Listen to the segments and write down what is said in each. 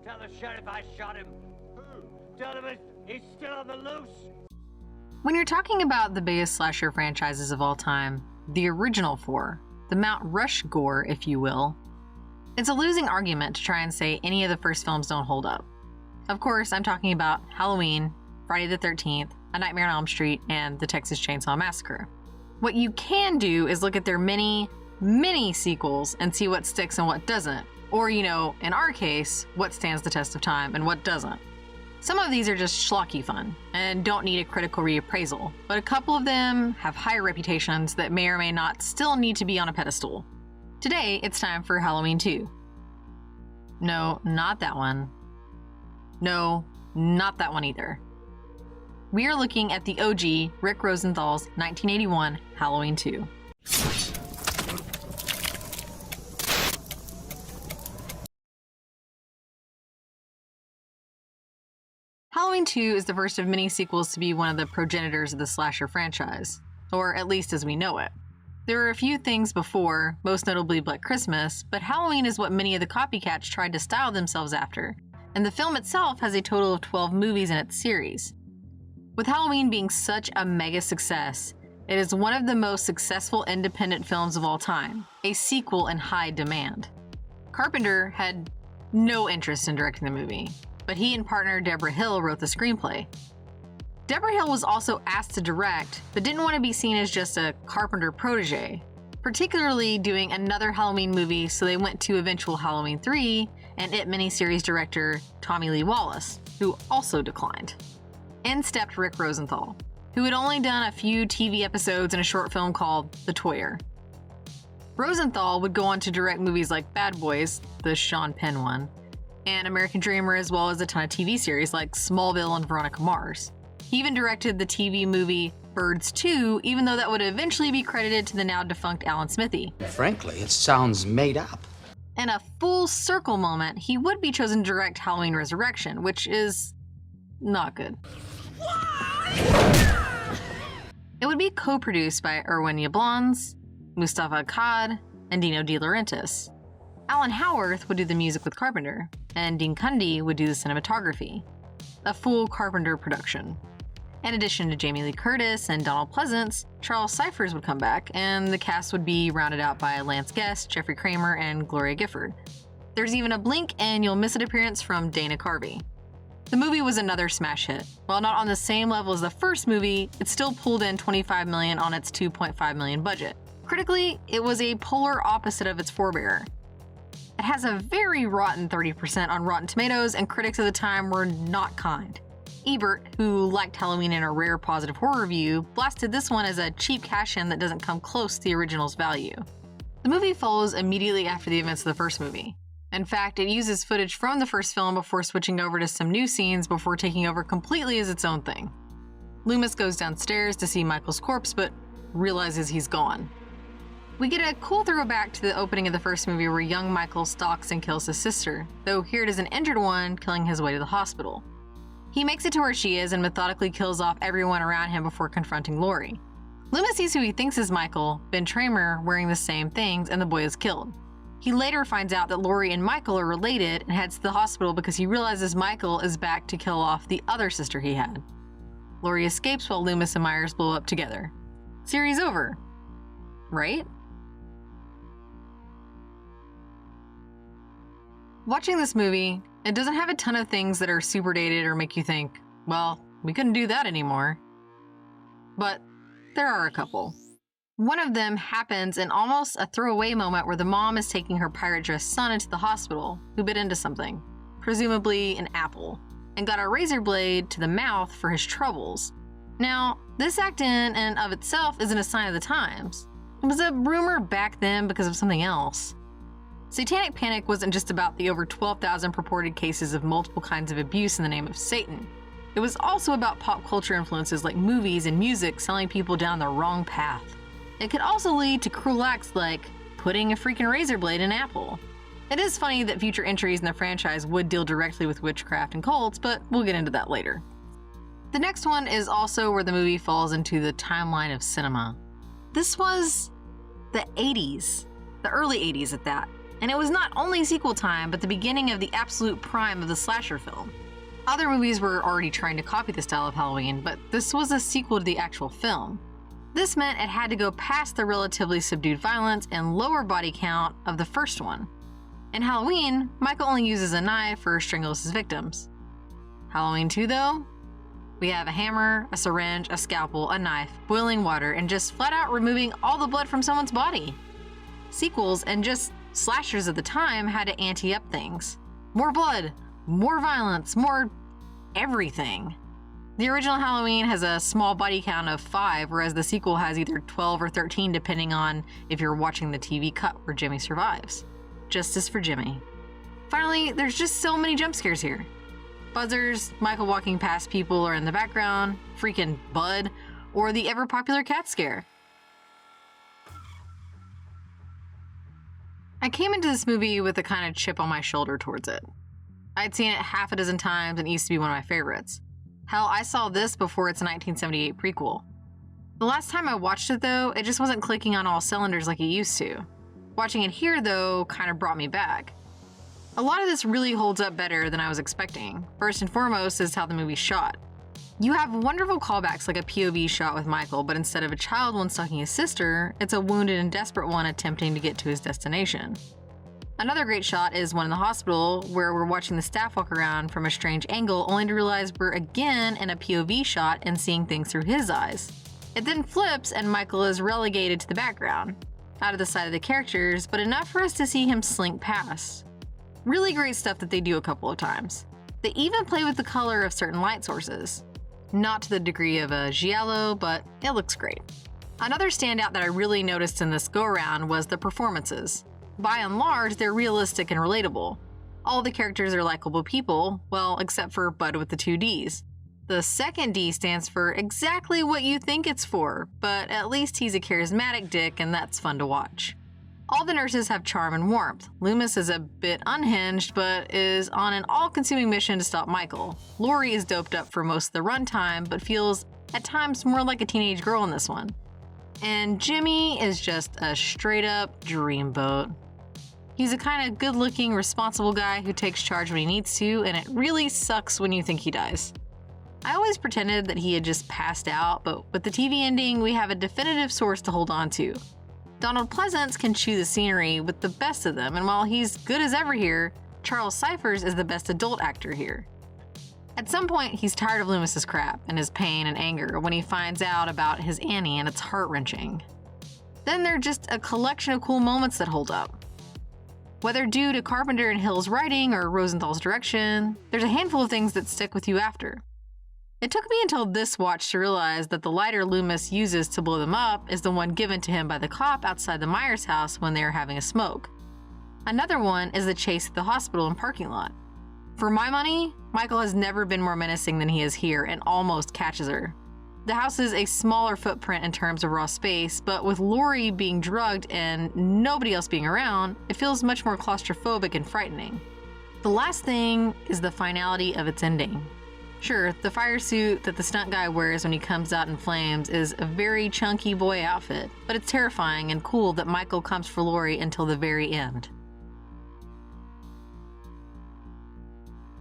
Tell the sheriff I shot him. Tell him he's still on the loose. When you're talking about the biggest slasher franchises of all time, the original four, the Mount Rush-Gore, if you will, it's a losing argument to try and say any of the first films don't hold up. Of course, I'm talking about Halloween, Friday the 13th, A Nightmare on Elm Street, and the Texas Chainsaw Massacre. What you can do is look at their many sequels and see what sticks and what doesn't. Or, in our case, what stands the test of time and what doesn't. Some of these are just schlocky fun and don't need a critical reappraisal, but a couple of them have higher reputations that may or may not still need to be on a pedestal. Today, it's time for Halloween 2. No, not that one. No, not that one either. We are looking at the OG Rick Rosenthal's 1981 Halloween 2. Halloween 2 is the first of many sequels to be one of the progenitors of the slasher franchise, or at least as we know it. There were a few things before, most notably Black Christmas, but Halloween is what many of the copycats tried to style themselves after, and the film itself has a total of 12 movies in its series. With Halloween being such a mega success, it is one of the most successful independent films of all time, a sequel in high demand. Carpenter had no interest in directing the movie, but he and partner Deborah Hill wrote the screenplay. Deborah Hill was also asked to direct, but didn't want to be seen as just a Carpenter protege, particularly doing another Halloween movie, so they went to eventual Halloween 3 and It miniseries director Tommy Lee Wallace, who also declined. In stepped Rick Rosenthal, who had only done a few TV episodes and a short film called The Toyer. Rosenthal would go on to direct movies like Bad Boys, the Sean Penn one, and American Dreamer, as well as a ton of TV series like Smallville and Veronica Mars. He even directed the TV movie Birds 2, even though that would eventually be credited to the now defunct Alan Smithee. Frankly, it sounds made up. In a full circle moment, he would be chosen to direct Halloween Resurrection, which is not good. It would be co-produced by Irwin Yablans, Mustafa Akkad, and Dino De Laurentiis. Alan Howarth would do the music with Carpenter, and Dean Cundy would do the cinematography. A full Carpenter production. In addition to Jamie Lee Curtis and Donald Pleasance, Charles Cyphers would come back, and the cast would be rounded out by Lance Guest, Jeffrey Kramer, and Gloria Gifford. There's even a blink and you'll miss it appearance from Dana Carvey. The movie was another smash hit. While not on the same level as the first movie, it still pulled in $25 million on its $2.5 million budget. Critically, it was a polar opposite of its forebearer. It has a very rotten 30% on Rotten Tomatoes, and critics of the time were not kind. Ebert, who liked Halloween in a rare positive horror review, blasted this one as a cheap cash-in that doesn't come close to the original's value. The movie follows immediately after the events of the first movie. In fact, it uses footage from the first film before switching over to some new scenes before taking over completely as its own thing. Loomis goes downstairs to see Michael's corpse, but realizes he's gone. We get a cool throwback to the opening of the first movie where young Michael stalks and kills his sister, though here it is an injured one killing his way to the hospital. He makes it to where she is and methodically kills off everyone around him before confronting Laurie. Loomis sees who he thinks is Michael, Ben Tramer, wearing the same things, and the boy is killed. He later finds out that Laurie and Michael are related and heads to the hospital because he realizes Michael is back to kill off the other sister he had. Laurie escapes while Loomis and Myers blow up together. Series over. Right? Watching this movie, it doesn't have a ton of things that are super dated or make you think, well, we couldn't do that anymore. But there are a couple. One of them happens in almost a throwaway moment where the mom is taking her pirate-dressed son into the hospital, who bit into something, presumably an apple, and got a razor blade to the mouth for his troubles. Now, this act in and of itself isn't a sign of the times. It was a rumor back then because of something else. Satanic Panic wasn't just about the over 12,000 purported cases of multiple kinds of abuse in the name of Satan. It was also about pop culture influences like movies and music selling people down the wrong path. It could also lead to cruel acts like putting a freaking razor blade in an apple. It is funny that future entries in the franchise would deal directly with witchcraft and cults, but we'll get into that later. The next one is also where the movie falls into the timeline of cinema. This was the 80s, the early 80s at that. and it was not only sequel time, but the beginning of the absolute prime of the slasher film. Other movies were already trying to copy the style of Halloween, but this was a sequel to the actual film. This meant it had to go past the relatively subdued violence and lower body count of the first one. In Halloween, Michael only uses a knife or strangles his victims. Halloween 2 though? We have a hammer, a syringe, a scalpel, a knife, boiling water, and just flat out removing all the blood from someone's body. Sequels and just slashers at the time had to ante up things. More blood, more violence, more everything. The original Halloween has a small body count of 5, whereas the sequel has either 12 or 13 depending on if you're watching the TV cut where Jimmy survives. Justice for Jimmy. Finally, there's just so many jump scares here. Buzzers, Michael walking past people or in the background, freaking Bud, or the ever-popular cat scare. I came into this movie with a kind of chip on my shoulder towards it. I'd seen it half a dozen times and it used to be one of my favorites. Hell, I saw this before its 1978 prequel. The last time I watched it though, it just wasn't clicking on all cylinders like it used to. Watching it here though kind of brought me back. A lot of this really holds up better than I was expecting. First and foremost is how the movie's shot. You have wonderful callbacks like a POV shot with Michael, but instead of a child one stalking his sister, it's a wounded and desperate one attempting to get to his destination. Another great shot is one in the hospital where we're watching the staff walk around from a strange angle only to realize we're again in a POV shot and seeing things through his eyes. It then flips and Michael is relegated to the background, out of the sight of the characters, but enough for us to see him slink past. Really great stuff that they do a couple of times. They even play with the color of certain light sources. Not to the degree of a giallo, but it looks great. Another standout that I really noticed in this go-around was the performances. By and large, they're realistic and relatable. All the characters are likable people, well, except for Bud with the 2 Ds. The second D stands for exactly what you think it's for, but at least he's a charismatic dick and that's fun to watch. All the nurses have charm and warmth. Loomis is a bit unhinged, but is on an all-consuming mission to stop Michael. Laurie is doped up for most of the runtime, but feels at times more like a teenage girl in this one. And Jimmy is just a straight-up dreamboat. He's a kind of good-looking, responsible guy who takes charge when he needs to, and it really sucks when you think he dies. I always pretended that he had just passed out, but with the TV ending, we have a definitive source to hold on to. Donald Pleasance can chew the scenery with the best of them, and while he's good as ever here, Charles Cyphers is the best adult actor here. At some point, he's tired of Loomis's crap and his pain and anger when he finds out about his Annie, and it's heart-wrenching. Then there are just a collection of cool moments that hold up. Whether due to Carpenter and Hill's writing or Rosenthal's direction, there's a handful of things that stick with you after. It took me until this watch to realize that the lighter Loomis uses to blow them up is the one given to him by the cop outside the Myers house when they are having a smoke. Another one is the chase at the hospital and parking lot. For my money, Michael has never been more menacing than he is here and almost catches her. The house is a smaller footprint in terms of raw space, but with Laurie being drugged and nobody else being around, it feels much more claustrophobic and frightening. The last thing is the finality of its ending. Sure, the fire suit that the stunt guy wears when he comes out in flames is a very chunky boy outfit, but it's terrifying and cool that Michael comes for Laurie until the very end.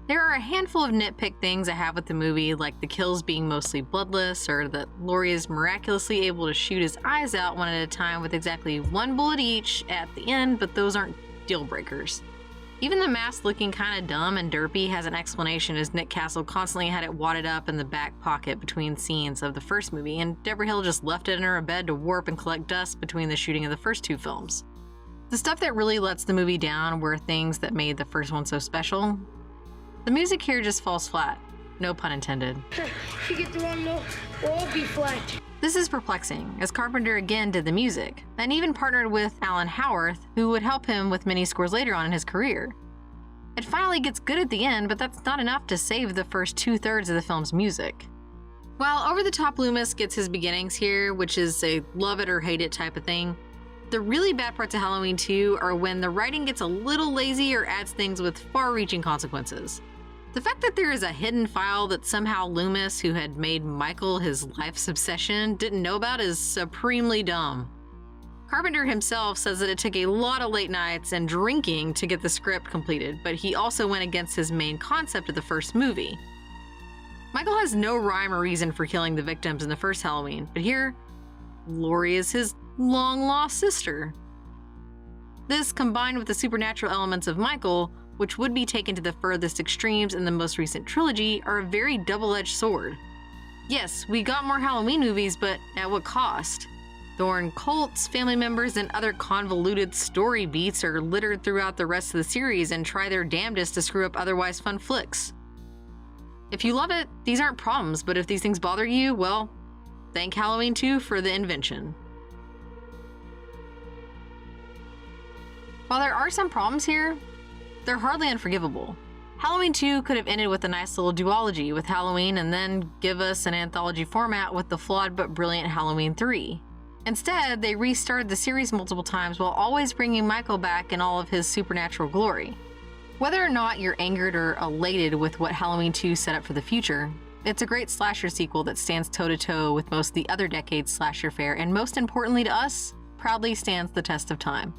There are a handful of nitpick things I have with the movie, like the kills being mostly bloodless, or that Laurie is miraculously able to shoot his eyes out one at a time with exactly 1 bullet each at the end, but those aren't deal breakers. Even the mask looking kinda dumb and derpy has an explanation, as Nick Castle constantly had it wadded up in the back pocket between scenes of the first movie, and Deborah Hill just left it in her bed to warp and collect dust between the shooting of the first 2 films. The stuff that really lets the movie down were things that made the first one so special. The music here just falls flat. No pun intended. If you get the wrong note, we'll all be flat. This is perplexing, as Carpenter again did the music, and even partnered with Alan Howarth, who would help him with many scores later on in his career. It finally gets good at the end, but that's not enough to save the first 2/3 of the film's music. While over-the-top Loomis gets his beginnings here, which is a love it or hate it type of thing, the really bad parts of Halloween 2 are when the writing gets a little lazy or adds things with far-reaching consequences. The fact that there is a hidden file that somehow Loomis, who had made Michael his life's obsession, didn't know about is supremely dumb. Carpenter himself says that it took a lot of late nights and drinking to get the script completed, but he also went against his main concept of the first movie. Michael has no rhyme or reason for killing the victims in the first Halloween, but here, Laurie is his long-lost sister. This, combined with the supernatural elements of Michael, which would be taken to the furthest extremes in the most recent trilogy, are a very double-edged sword. Yes, we got more Halloween movies, but at what cost? Thorn cults, family members, and other convoluted story beats are littered throughout the rest of the series and try their damnedest to screw up otherwise fun flicks. If you love it, these aren't problems, but if these things bother you, well, thank Halloween 2 for the invention. While there are some problems here, they're hardly unforgivable. Halloween 2 could have ended with a nice little duology with Halloween and then give us an anthology format with the flawed but brilliant Halloween 3. Instead, they restarted the series multiple times while always bringing Michael back in all of his supernatural glory. Whether or not you're angered or elated with what Halloween 2 set up for the future, it's a great slasher sequel that stands toe-to-toe with most of the other decade's slasher fare and most importantly to us, proudly stands the test of time.